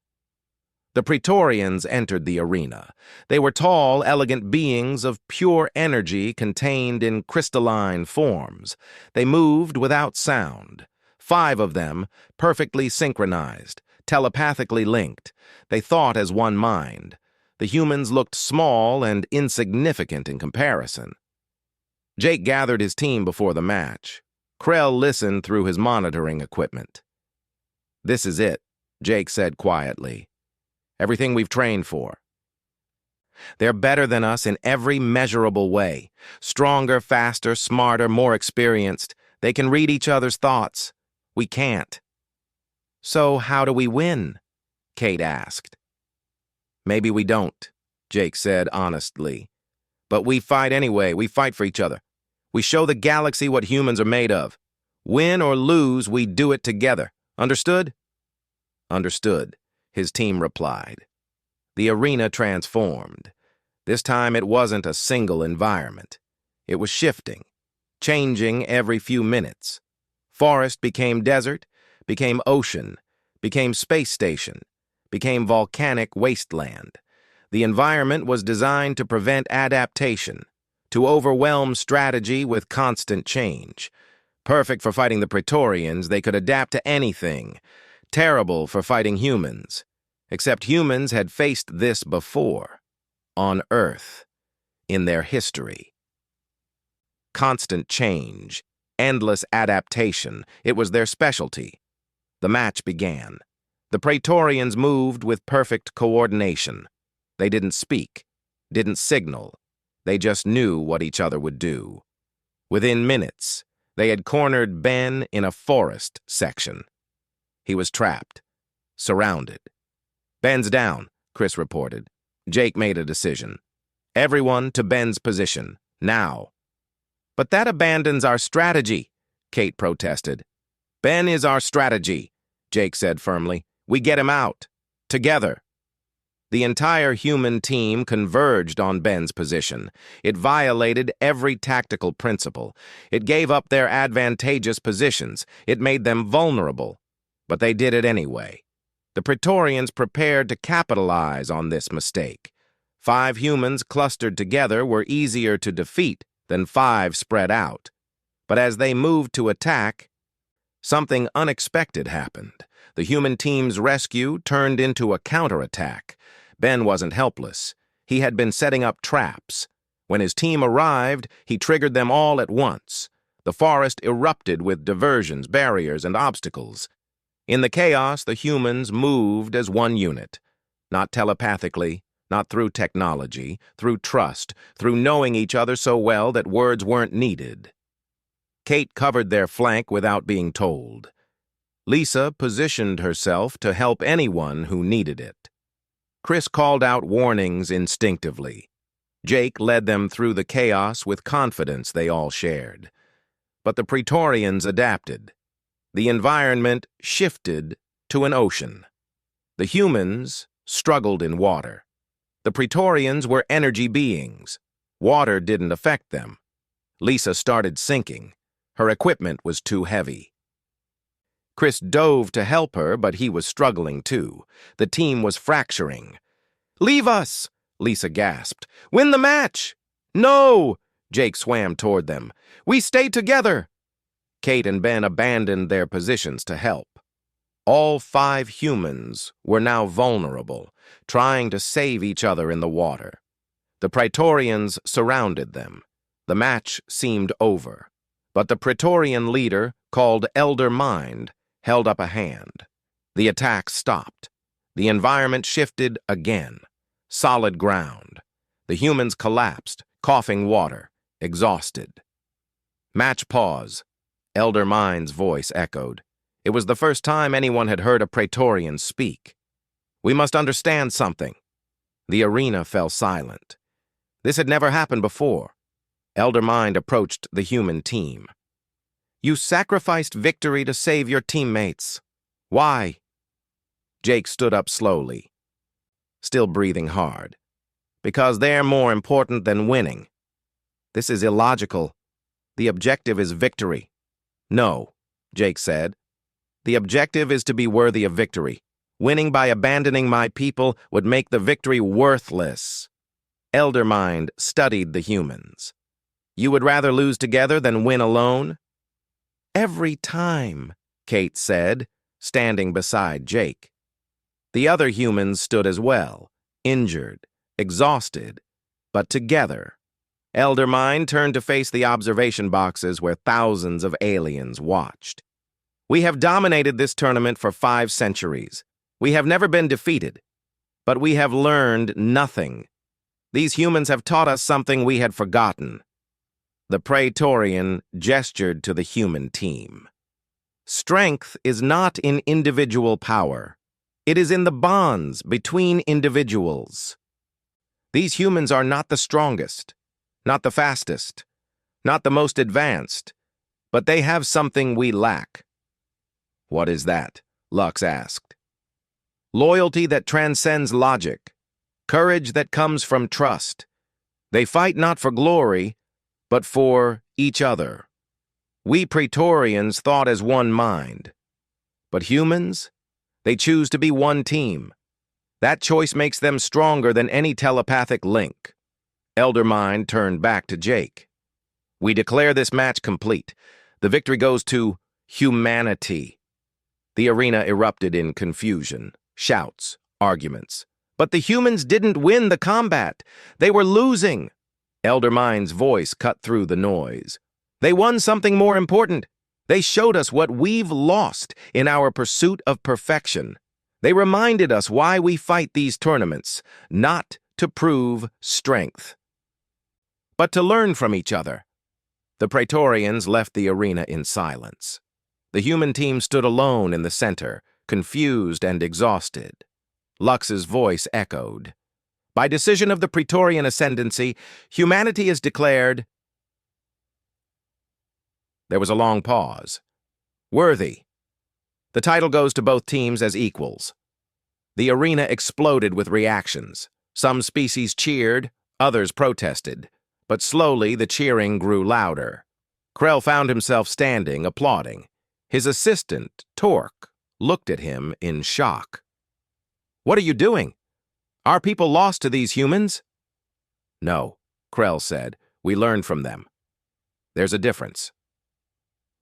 Speaker 1: The Praetorians entered the arena. They were tall, elegant beings of pure energy contained in crystalline forms. They moved without sound. 5 of them, perfectly synchronized, telepathically linked. They thought as one mind. The humans looked small and insignificant in comparison. Jake gathered his team before the match. Krell listened through his monitoring equipment. "This is it," Jake said quietly. "Everything we've trained for. They're better than us in every measurable way. Stronger, faster, smarter, more experienced. They can read each other's thoughts. We can't." "So how do we win?" Kate asked. "Maybe we don't," Jake said honestly. "But we fight anyway. We fight for each other. We show the galaxy what humans are made of. Win or lose, we do it together. Understood?" "Understood," his team replied. The arena transformed. This time it wasn't a single environment. It was shifting, changing every few minutes. Forest became desert, became ocean, became space station, became volcanic wasteland. The environment was designed to prevent adaptation, to overwhelm strategy with constant change. Perfect for fighting the Praetorians, they could adapt to anything. Terrible for fighting humans. Except humans had faced this before, on Earth, in their history. Constant change, endless adaptation, it was their specialty. The match began. The Praetorians moved with perfect coordination. They didn't speak, didn't signal. They just knew what each other would do. Within minutes, they had cornered Ben in a forest section. He was trapped, surrounded. "Ben's down," Chris reported. Jake made a decision. "Everyone to Ben's position, now." "But that abandons our strategy," Kate protested. "Ben is our strategy," Jake said firmly. "We get him out. Together." The entire human team converged on Ben's position. It violated every tactical principle. It gave up their advantageous positions. It made them vulnerable. But they did it anyway. The Praetorians prepared to capitalize on this mistake. 5 humans clustered together were easier to defeat than 5 spread out. But as they moved to attack, something unexpected happened. The human team's rescue turned into a counterattack. Ben wasn't helpless. He had been setting up traps. When his team arrived, he triggered them all at once. The forest erupted with diversions, barriers, and obstacles. In the chaos, the humans moved as one unit. Not telepathically, not through technology, through trust, through knowing each other so well that words weren't needed. Kate covered their flank without being told. Lisa positioned herself to help anyone who needed it. Chris called out warnings instinctively. Jake led them through the chaos with confidence they all shared. But the Praetorians adapted. The environment shifted to an ocean. The humans struggled in water. The Praetorians were energy beings. Water didn't affect them. Lisa started sinking. Her equipment was too heavy. Chris dove to help her, but he was struggling too. The team was fracturing. "Leave us!" Lisa gasped. "Win the match!" "No!" Jake swam toward them. "We stay together!" Kate and Ben abandoned their positions to help. All 5 humans were now vulnerable, trying to save each other in the water. The Praetorians surrounded them. The match seemed over, but the Praetorian leader, called Elder Mind, held up a hand. The attack stopped. The environment shifted again. Solid ground. The humans collapsed, coughing water, exhausted. Match pause. Elder Mind's voice echoed. It was the first time anyone had heard a Praetorian speak. We must understand something. The arena fell silent. This had never happened before. Elder Mind approached the human team. You sacrificed victory to save your teammates. Why? Jake stood up slowly, still breathing hard. Because they're more important than winning. This is illogical. The objective is victory. No, Jake said. The objective is to be worthy of victory. Winning by abandoning my people would make the victory worthless. Elder Mind studied the humans. You would rather lose together than win alone? Every time, Kate said, standing beside Jake. The other humans stood as well, injured, exhausted, but together. Elder Mind turned to face the observation boxes where thousands of aliens watched. We have dominated this tournament for 5 centuries. We have never been defeated, but we have learned nothing. These humans have taught us something we had forgotten. The Praetorian gestured to the human team. Strength is not in individual power. It is in the bonds between individuals. These humans are not the strongest, not the fastest, not the most advanced, but they have something we lack. What is that? Lux asked. Loyalty that transcends logic, courage that comes from trust. They fight not for glory, but for each other. We Praetorians thought as one mind. But humans, they choose to be one team. That choice makes them stronger than any telepathic link. Elder Mind turned back to Jake. We declare this match complete. The victory goes to humanity. The arena erupted in confusion, shouts, arguments. But the humans didn't win the combat. They were losing. Elder Mind's voice cut through the noise. They won something more important. They showed us what we've lost in our pursuit of perfection. They reminded us why we fight these tournaments, not to prove strength, but to learn from each other. The Praetorians left the arena in silence. The human team stood alone in the center, confused and exhausted. Lux's voice echoed. By decision of the Praetorian Ascendancy, humanity is declared... There was a long pause. Worthy. The title goes to both teams as equals. The arena exploded with reactions. Some species cheered, others protested. But slowly the cheering grew louder. Krell found himself standing, applauding. His assistant, Torque, looked at him in shock. What are you doing? Our people lost to these humans? No, Krell said. We learned from them. There's a difference.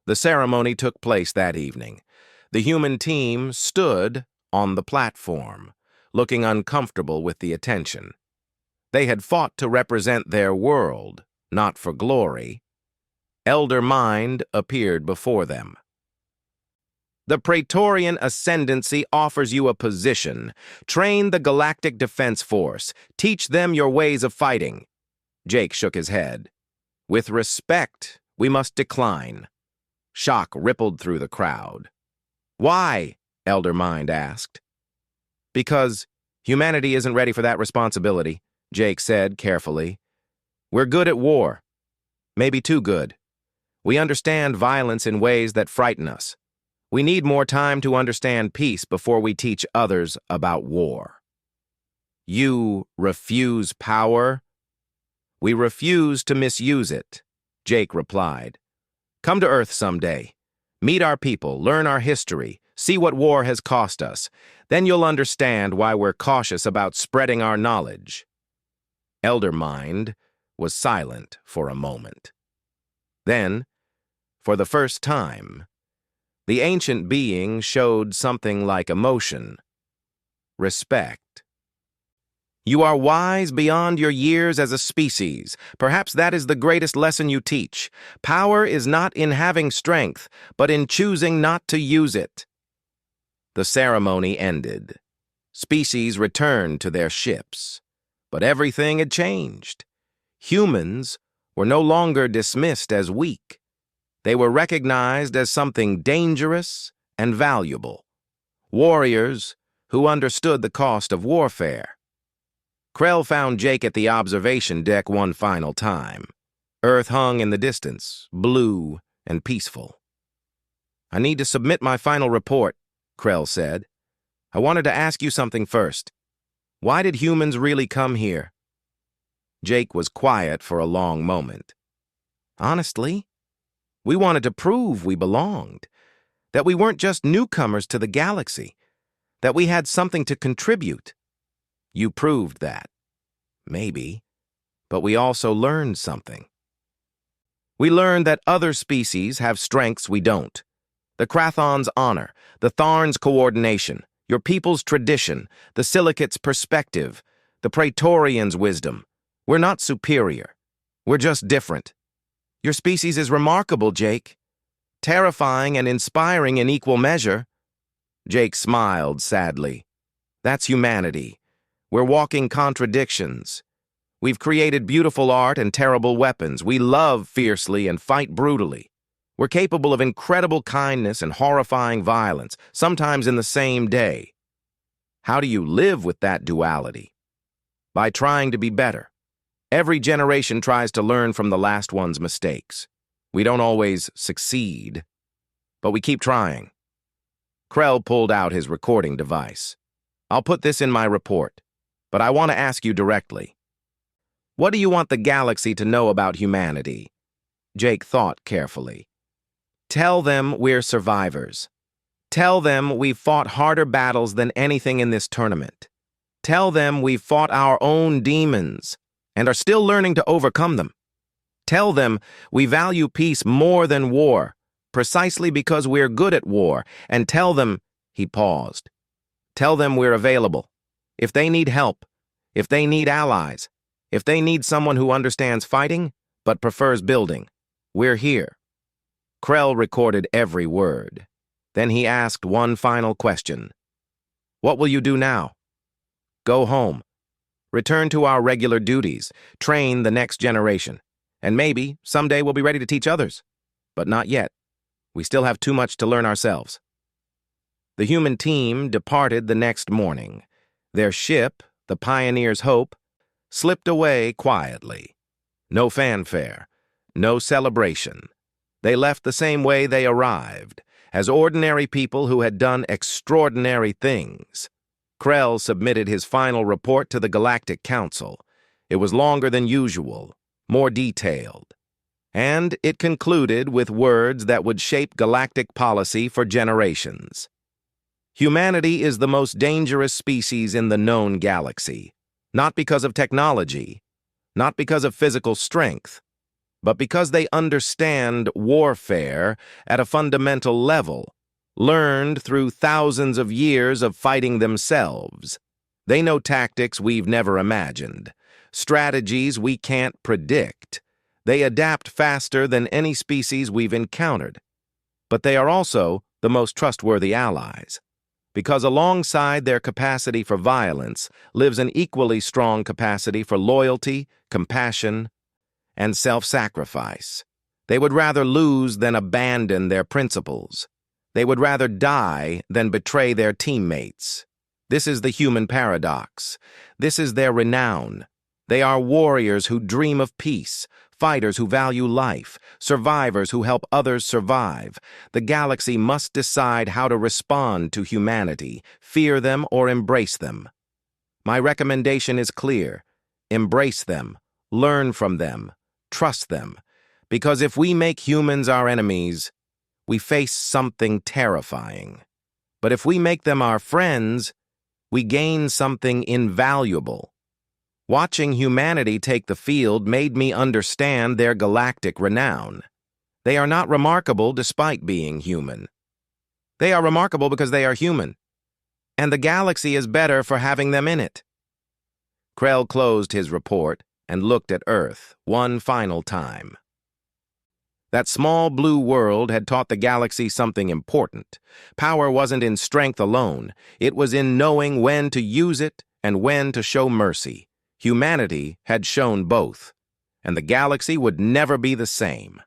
Speaker 1: The ceremony took place that evening. The human team stood on the platform, looking uncomfortable with the attention. They had fought to represent their world, not for glory. Elder Mind appeared before them. The Praetorian Ascendancy offers you a position. Train the Galactic Defense Force. Teach them your ways of fighting. Jake shook his head. With respect, we must decline. Shock rippled through the crowd. Why? Elder Mind asked. Because humanity isn't ready for that responsibility, Jake said carefully. We're good at war. Maybe too good. We understand violence in ways that frighten us. We need more time to understand peace before we teach others about war. You refuse power? We refuse to misuse it, Jake replied. Come to Earth someday. Meet our people, learn our history, see what war has cost us. Then you'll understand why we're cautious about spreading our knowledge. Elder Mind was silent for a moment. Then, for the first time, the ancient being showed something like emotion. Respect. You are wise beyond your years as a species. Perhaps that is the greatest lesson you teach. Power is not in having strength, but in choosing not to use it. The ceremony ended. Species returned to their ships. But everything had changed. Humans were no longer dismissed as weak. They were recognized as something dangerous and valuable. Warriors who understood the cost of warfare. Krell found Jake at the observation deck one final time. Earth hung in the distance, blue and peaceful. "I need to submit my final report," Krell said. "I wanted to ask you something first. Why did humans really come here?" Jake was quiet for a long moment. "Honestly, we wanted to prove we belonged, that we weren't just newcomers to the galaxy, that we had something to contribute. You proved that. Maybe. But we also learned something. We learned that other species have strengths we don't. The Krathon's honor, the Tharn's coordination, your people's tradition, the Silicate's perspective, the Praetorian's wisdom. We're not superior. We're just different. Your species is remarkable, Jake. Terrifying and inspiring in equal measure." Jake smiled sadly. "That's humanity. We're walking contradictions. We've created beautiful art and terrible weapons. We love fiercely and fight brutally. We're capable of incredible kindness and horrifying violence, sometimes in the same day. How do you live with that duality? By trying to be better. Every generation tries to learn from the last one's mistakes. We don't always succeed, but we keep trying." Krell pulled out his recording device. "I'll put this in my report, but I want to ask you directly. What do you want the galaxy to know about humanity?" Jake thought carefully. "Tell them we're survivors. Tell them we've fought harder battles than anything in this tournament. Tell them we've fought our own demons and are still learning to overcome them. Tell them we value peace more than war, precisely because we're good at war. And tell them," he paused, "tell them we're available. If they need help, if they need allies, if they need someone who understands fighting but prefers building, we're here." Krell recorded every word. Then he asked one final question. "What will you do now?" "Go home. Return to our regular duties. Train the next generation. And maybe someday we'll be ready to teach others. But not yet. We still have too much to learn ourselves." The human team departed the next morning. Their ship, the Pioneer's Hope, slipped away quietly. No fanfare, no celebration. They left the same way they arrived, as ordinary people who had done extraordinary things. Krell submitted his final report to the Galactic Council. It was longer than usual, more detailed. And it concluded with words that would shape galactic policy for generations. Humanity is the most dangerous species in the known galaxy, not because of technology, not because of physical strength, but because they understand warfare at a fundamental level, learned through thousands of years of fighting themselves. They know tactics we've never imagined, strategies we can't predict. They adapt faster than any species we've encountered. But they are also the most trustworthy allies, because alongside their capacity for violence lives an equally strong capacity for loyalty, compassion, and self-sacrifice. They would rather lose than abandon their principles. They would rather die than betray their teammates. This is the human paradox. This is their renown. They are warriors who dream of peace, fighters who value life, survivors who help others survive. The galaxy must decide how to respond to humanity, fear them or embrace them. My recommendation is clear. Embrace them, learn from them, trust them. Because if we make humans our enemies, we face something terrifying. But if we make them our friends, we gain something invaluable. Watching humanity take the field made me understand their galactic renown. They are not remarkable despite being human. They are remarkable because they are human, and the galaxy is better for having them in it. Krell closed his report and looked at Earth one final time. That small blue world had taught the galaxy something important. Power wasn't in strength alone. It was in knowing when to use it and when to show mercy. Humanity had shown both, and the galaxy would never be the same.